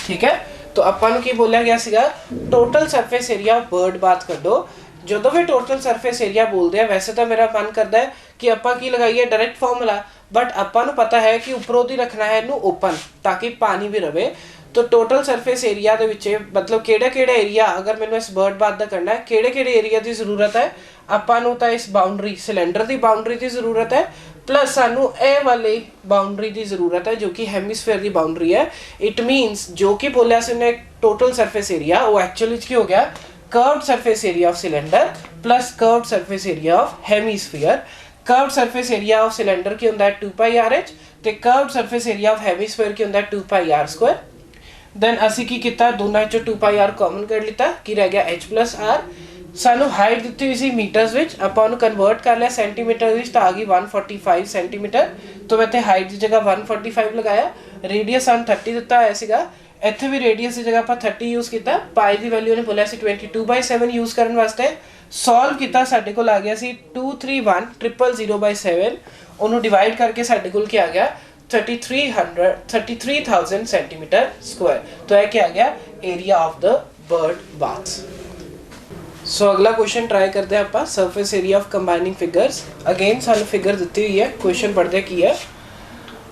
ਠੀਕ ਹੈ। तो ਆਪਾਂ ਨੂੰ ਕੀ ਬੋਲਿਆ ਗਿਆ ਸੀਗਾ total surface area of bird bath ਕੱਢੋ। ਜਦੋਂ ਵੀ ਟੋਟਲ ਸਰਫੇਸ ਏਰੀਆ ਬੋਲਦੇ ਆ ਵੈਸੇ ਤਾਂ ਮੇਰਾ ਮਨ ਕਰਦਾ ਹੈ ਕਿ ਆਪਾਂ ਕੀ ਲਗਾਈਏ ਡਾਇਰੈਕਟ ਫਾਰਮੂਲਾ ਬਟ ਆਪਾਂ ਨੂੰ ਪਤਾ ਹੈ ਕਿ ਉੱਪਰੋਂ ਦੀ ਰੱਖਣਾ ਹੈ ਇਹਨੂੰ ਓਪਨ ਤਾਂ ਕਿ ਪਾਣੀ ਵੀ ਰਵੇ। तो टोटल सरफेस एरिया ਦੇ ਵਿੱਚ मतलब ਕਿਹੜਾ ਏਰੀਆ ਅਗਰ ਮੈਨੂੰ ਇਸ ਬਰਡ ਬਾਥ ਦਾ ਕਰਨਾ ਹੈ ਕਿਹੜੇ ਏਰੀਆ ਦੀ ਜ਼ਰੂਰਤ ਹੈ ਆਪਾਂ ਨੂੰ ਤਾਂ ਇਸ ਬਾਉਂਡਰੀ ਸਿਲੰਡਰ ਦੀ ਬਾਉਂਡਰੀ ਦੀ ਜ਼ਰੂਰਤ ਹੈ ਪਲੱਸ ਸਾਨੂੰ ਇਹ ਵਾਲੀ ਬਾਉਂਡਰੀ ਦੀ ਜ਼ਰੂਰਤ ਹੈ ਜੋ ਕਿ ਹੈਮਿਸਫੇਅਰ ਦੀ ਬਾਉਂਡਰੀ ਹੈ। ਇਟ ਮੀਨਸ ਜੋ ਕਿ ਬੋਲਿਆ ਸੀ ਨੇ ਟੋਟਲ ਸਰਫੇਸ ਏਰੀਆ ਉਹ ਐਕਚੁਅਲੀ ਕੀ ਹੋ ਗਿਆ curved surface area of cylinder plus curved surface area of hemisphere। curved surface area of cylinder ਕੀ ਹੁੰਦਾ ਹੈ 2 pi r h ਤੇ curved surface area of hemisphere ਕੀ ਹੁੰਦਾ ਹੈ 2 pi r square। then ਅਸੀਂ ਕੀ ਕੀਤਾ ਦੋਨਾਂ ਚੋਂ 2 pi r ਕਾਮਨ ਕੱਢ ਲਿੱਤਾ ਕੀ ਰਹਿ ਗਿਆ h plus r। ਸਾਨੂੰ ਹਾਈਟ ਦਿੱਤੀ ਹੋਈ ਸੀ ਮੀਟਰਸ ਵਿੱਚ ਆਪਾਂ ਉਹਨੂੰ ਕਨਵਰਟ ਕਰ ਲਿਆ ਸੈਂਟੀਮੀਟਰ ਵਿੱਚ ਤਾਂ ਆ ਗਈ 145 ਸੈਂਟੀਮੀਟਰ ਤੋਂ ਮੈਂ ਤੇ ਹਾਈਟ ਦੀ ਜਗ੍ਹਾ 145 ਲਗਾਇਆ। ਰੇਡੀਅਸ ਸਾਨੂੰ 30 ਦਿੱਤਾ ਹੋਇਆ ਸੀਗਾ ਇੱਥੇ ਵੀ ਰੇਡੀਅਸ ਦੀ ਜਗ੍ਹਾ ਆਪਾਂ 30 ਯੂਜ਼ ਕੀਤਾ ਪਾਈ ਦੀ ਵੈਲਿਊ ਨੇ ਬੋਲਿਆ ਸੀ 22/7 ਯੂਜ਼ ਕਰਨ ਵਾਸਤੇ ਸੋਲਵ ਕੀਤਾ ਸਾਡੇ ਕੋਲ ਆ ਗਿਆ ਸੀ 231000/7 ਉਹਨੂੰ ਡਿਵਾਈਡ ਕਰਕੇ ਸਾਡੇ ਕੋਲ ਕੀ ਆ ਗਿਆ 33,000 सेंटीमीटर स्क्वायर। तो है क्या आ गया area of the bird bath. So अगला क्वेश्चन ट्राई करते हैं आप surface area of combining figures. Again सानू फिगर दी हुई है क्वेश्चन पढ़ते की है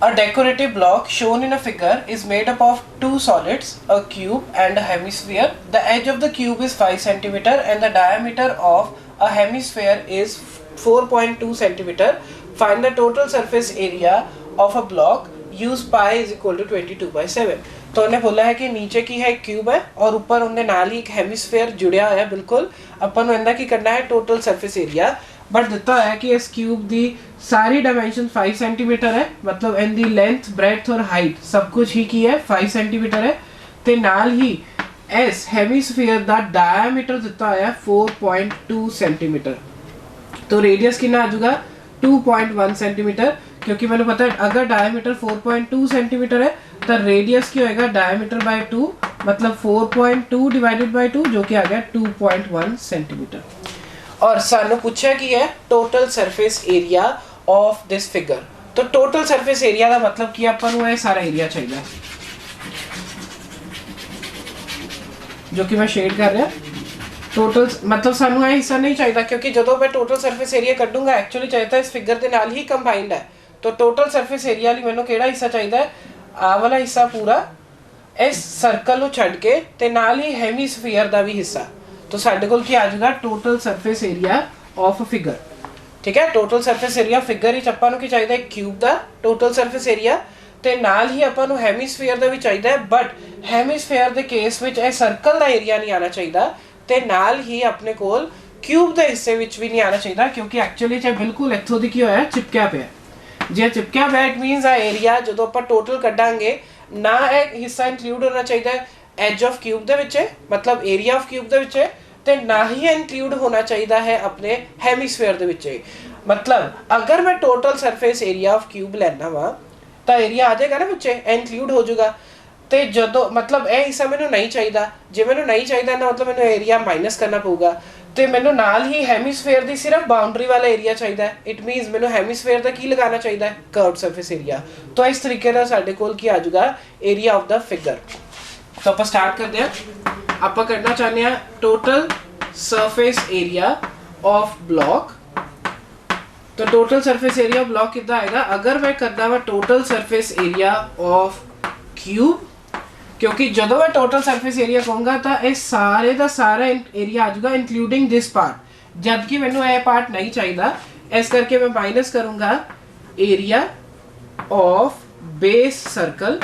A decorative block shown in a figure is made up of two solids, a cube and a hemisphere. The edge of the cube is 5 cm and the diameter of a hemisphere is 4.2 cm. Find the total surface area of a block. Use pi is equal to 22/7। तो उन्हें बोला है कि नीचे की है cube है और ऊपर उन्हें नाल ही एक हेमिस्फेयर जुड़िया है बिल्कुल अपन इनका की करना है टोटल सरफेस एरिया बट दिता है कि इस क्यूब दी सारी डायमेंशन 5 सेंटीमीटर है मतलब इन दी लेंथ ब्रेड्थ और हाइट सब कुछ ही की है 5 सेंटीमीटर है ते नाल ही इस हेमिस्फेयर दा डायमीटर दिता है 4.2 सेंटीमीटर। तो रेडियस कितना आ जाएगा 2.1 सेंटीमीटर क्योंकि मैंने पता है अगर डायमीटर 4.2 सेंटीमीटर है तो रेडियस क्या होएगा डायमीटर बाय 2 मतलब 4.2 डिवाइडेड बाय 2 जो कि आ गया 2.1 सेंटीमीटर। और सानू पूछा कि है total surface area of this figure. तो टोटल सरफेस एरिया का मतलब कि अपन को ये सारा एरिया चाहिए जो कि मैं शेड कर रहा टोटल मतलब सानू ये हिस्सा नहीं चाहिए क्योंकि जो मैं टोटल सरफेस एरिया कड्डूंगा एक्चुअली चाहिए इस फिगर के नाल ही कंबाइंड है। तो टोटल सरफेस एरिया ਲਈ ਮੈਨੂੰ ਕਿਹੜਾ ਹਿੱਸਾ ਚਾਹੀਦਾ ਹੈ ਆ ਵਾਲਾ ਹਿੱਸਾ ਪੂਰਾ ਇਸ ਸਰਕਲ ਨੂੰ ਛੱਡ ਕੇ ਤੇ ਨਾਲ ਹੀ ਹੈਮੀਸਫੀਅਰ ਦਾ ਵੀ ਹਿੱਸਾ। तो ਸਾਡੇ ਕੋਲ ਕੀ ਆ ਜਾਊਗਾ total surface area of a figure ਠੀਕ ਹੈ। ਟੋਟਲ ਸਰਫੇਸ ਏਰੀਆ ਫਿਗਰ ਵਿੱਚ ਆਪਾਂ ਨੂੰ ਕੀ ਚਾਹੀਦਾ ਹੈ ਕਿਊਬ ਦਾ ਟੋਟਲ ਸਰਫੇਸ ਏਰੀਆ ਤੇ ਨਾਲ ਹੀ ਆਪਾਂ ਨੂੰ ਹੈਮੀਸਫੀਅਰ ਦਾ ਵੀ ਚਾਹੀਦਾ ਹੈ, ਬਟ ਹੈਮੀਸਫੀਅਰ ਦੇ ਕੇਸ ਵਿੱਚ ਇਹ ਸਰਕਲ ਦਾ ਏਰੀਆ ਨਹੀਂ ਆਣਾ ਚਾਹੀਦਾ ਤੇ ਨਾਲ ਹੀ ਆਪਣੇ ਕੋਲ ਕਿਊਬ ਦੇ ਹਿੱਸੇ ਵਿੱਚ ਵੀ ਨਹੀਂ ਆਣਾ ਚਾਹੀਦਾ, ਕਿਉਂਕਿ ਐਕਚੁਅਲੀ ਚ ਬਿਲਕੁਲ ਇੱਥੋਂ ਦੀ ਕੀ ਹੋਇਆ, ਚਿਪਕਿਆ ਪਿਆ। ਜੇ ਚਿਪਕਿਆ ਪਿਆ ਇਟ ਮੀਨਸ ਆ ਏਰੀਆ ਜਦੋਂ ਆਪਾਂ ਟੋਟਲ ਕੱਢਾਂਗੇ ਨਾ ਇਹ ਹਿੱਸਾ ਇਨਕਲੂਡ ਹੋਣਾ ਚਾਹੀਦਾ ਐਜ ਆਫ ਕਿਊਬ ਦੇ ਵਿੱਚ, ਮਤਲਬ ਏਰੀਆ ਆਫ ਕਿਊਬ ਦੇ ਵਿੱਚ, ਤੇ ਨਾ ਹੀ ਇਨਕਲੂਡ ਹੋਣਾ ਚਾਹੀਦਾ ਹੈ ਆਪਣੇ ਹੈਮੀਸਫੀਅਰ ਦੇ ਵਿੱਚ। मतलब अगर मैं total surface area of cube लेना वा तो एरिया आ जाएगा ना बच्चे, इनक्लूड हो जाएगा। तो जो मतलब यह हिस्सा मैंने नहीं चाहिए, जे मैंने नहीं चाहिए ना मतलब मैंने एरिया माइनस करना पऊगा, तो मैंने नाल ही हैमीस्फेयर की सिर्फ बाउंड्री वाला एरिया चाहिए। इट मीनस मैंने हैमीस्फेयर का की लगाना चाहिए, कर्व्ड सरफेस एरिया। तो इस तरीके का साडे कोल की आ जाएगा एरिया ऑफ द फिगर। तो आप स्टार्ट करते हैं। आप करना चाहते हैं total surface area of block. तो total surface area of block कितना आएगा, अगर मैं करता वा total surface area of cube, क्योंकि जो मैं टोटल सरफेस एरिया कहूँगा तो ये सारे का सारा एरिया आ जाएगा इंक्लूडिंग दिस पार्ट, जबकि मैंने यह पार्ट नहीं चाहिए। इस करके मैं माइनस करूँगा एरिया ऑफ बेस सर्कल,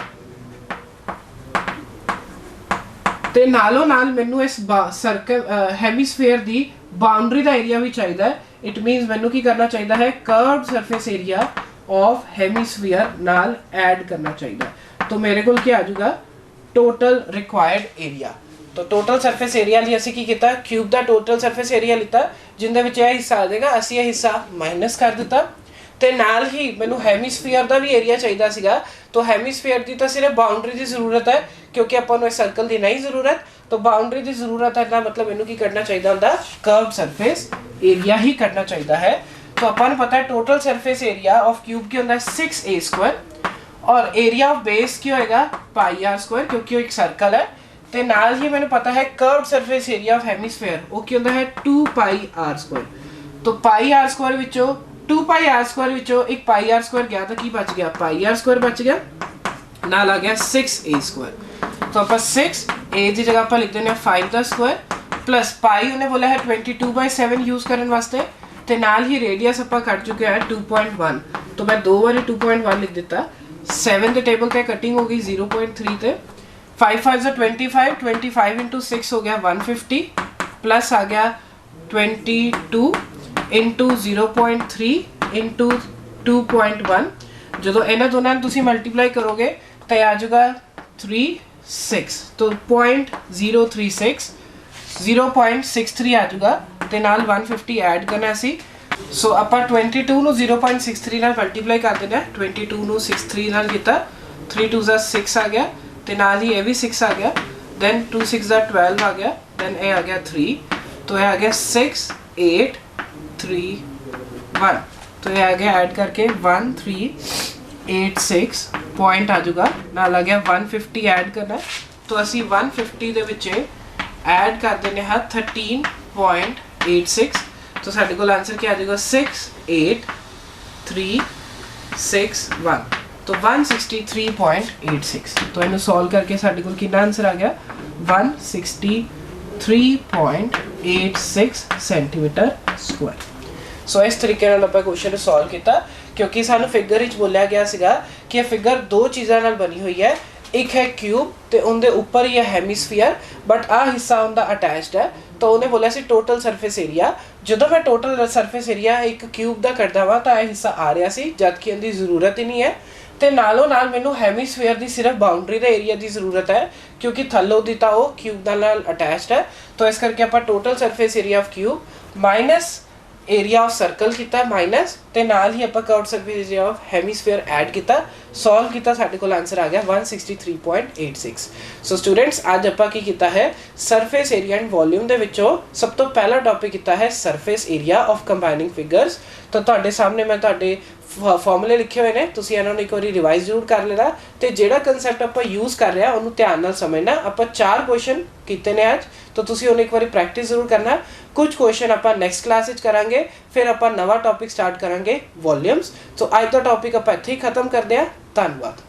ते नालों नाल मैनू इस सर्कल हैमीस्फेयर की बाउंड्री का एरिया भी चाहिए। इट मीनस मैनू की करना चाहिए है, कर्व्ड सरफेस एरिया ऑफ हैमीस्फीयर नाल ऐड करना चाहिए। तो मेरे को क्या आ जाएगा टोटल रिक्वायर्ड एरिया। तो टोटल सरफेस एरिया लिए असी की किया, क्यूब का टोटल सरफेस एरिया लिता जिंदे विच यह हिस्सा आ जाएगा, असी यह हिस्सा माइनस कर दिता। तो नाल ही मैनू हैमीस्फीयर का भी एरिया चाहिए सीगा। तो हैमीस्फीयर की तो सिर्फ बाउंड्री की जरूरत है, क्योंकि अपन इस सर्कल की नहीं जरूरत। तो बाउंड्री की जरूरत है ना, मतलब मैनू की करना चाहिए होंदा कर्व्ड सरफेस एरिया ही करना चाहिए है। तो अपन पता है total surface area of cube की होंदा 6a², और एरिया ऑफ बेस की होएगा πr², क्योंकि वो एक सर्कल है। तो नाल ही मैंने पता है curved surface area of hemisphere वो की होंदा है 2πr²। तो πr² विचों 2πr² विचों एक πr² गया तो की बच गया, πr² बच गया, नाल आ गया 6a²। तो आप 6a की जगह आप लिख देने 5 का स्क्वायर प्लस पाई उन्हें बोला है 22/7 यूज करने वास्ते। तो नाल ही रेडियस आप कट चुके हैं 2.1, तो मैं 2 बारी 2.1 लिख दिता। 7 के टेबल का कटिंग हो गई 0.3 थे। 5 5 25, 25 इंटू 6 हो गया 150, प्लस आ गया 22 इंटू 0.3 इंटू 2.1। जो इन्होंने दोनों तुम मल्टीप्लाई करोगे तो आ जाएगा 36, तो 0.036 0.63 आ जाएगा। तो नाल 150 ऐड करना सी। सो आप 22 ਨੂੰ 0.63 ਨਾਲ मल्टीप्लाई कर देना। 22 ਨੂੰ 63 ਨਾਲ ਕੀਤਾ, 3 2 6 आ गया, तो नाल ही ये भी 6 आ गया, दैन 2 6 12 आ गया, दैन ये आ गया 3, तो ये आ गया 6 8 3 1। तो ये आ गया ऐड करके 1386 पॉइंट आ जाएगा, नाल आ गया 150 ऐड करना। तो असी 150 ਦੇ ਵਿੱਚ ऐड कर देने हैं 13.86। तो साढ़े को आंसर क्या आ जाएगा 68361, तो 163.86। तो इन्हें सॉल्व करके साढ़े को कितना आंसर आ गया 163.86 सेंटीमीटर स्क्वायर। सो इस तरीके नाल आपां क्वेश्चन सॉल्व किया, क्योंकि सानू फिगर विच बोलिया गया सीगा कि फिगर दो चीज़ों नाल बनी हुई है, एक है क्यूब तो उनके उपर ही है हेमीस्फीयर, बट आ हिस्सा उनका अटैच्ड है। तो उन्हें बोलिया सी टोटल सरफेस एरिया। जो मैं टोटल सरफेस एरिया एक क्यूब का करता वा तो यह हिस्सा आ रहा सी, जबकि इनकी जरूरत ही नहीं है। तो नालों नाल मैनू हेमीस्फीयर की सिर्फ बाउंड्री के एरिया की जरूरत है, क्योंकि थल्लों की तो वो क्यूब नाल अटैच्ड है। तो इस करके आप total surface area of cube minus area of circle किया माइनस, तो नाल ही आप curved surface area of hemisphere add किया, सॉल्व किया, साडे कोल आंसर आ गया 163.86। सो स्टूडेंट्स आज आप की किया है सरफेस एरिया एंड वॉल्यूम दे विचों सब तो पहला टॉपिक किया है surface area of combining figures. तो तुहाडे सामने मैं तुहाडे फॉर्मूले लिखे हुए हैं, तुसीं इन्हां नूं एक बारी रिवाइज जरूर कर लेना। तो जिहड़ा कंसैप्ट आपां यूज़ कर रहे हैं उन्होंने ध्यान नाल समझना। आपां 4 क्वेश्चन कीते ने अज, तो तुसीं उन्हें एक बारी प्रैक्टिस जरूर करना। कुछ क्वेश्चन आपां नैक्सट क्लास विच करांगे, फिर आपां नवा टॉपिक स्टार्ट करांगे वॉल्यूम्स। तो अज दा टॉपिक आपां इत्थे ही खत्म करदे हां। धन्यवाद।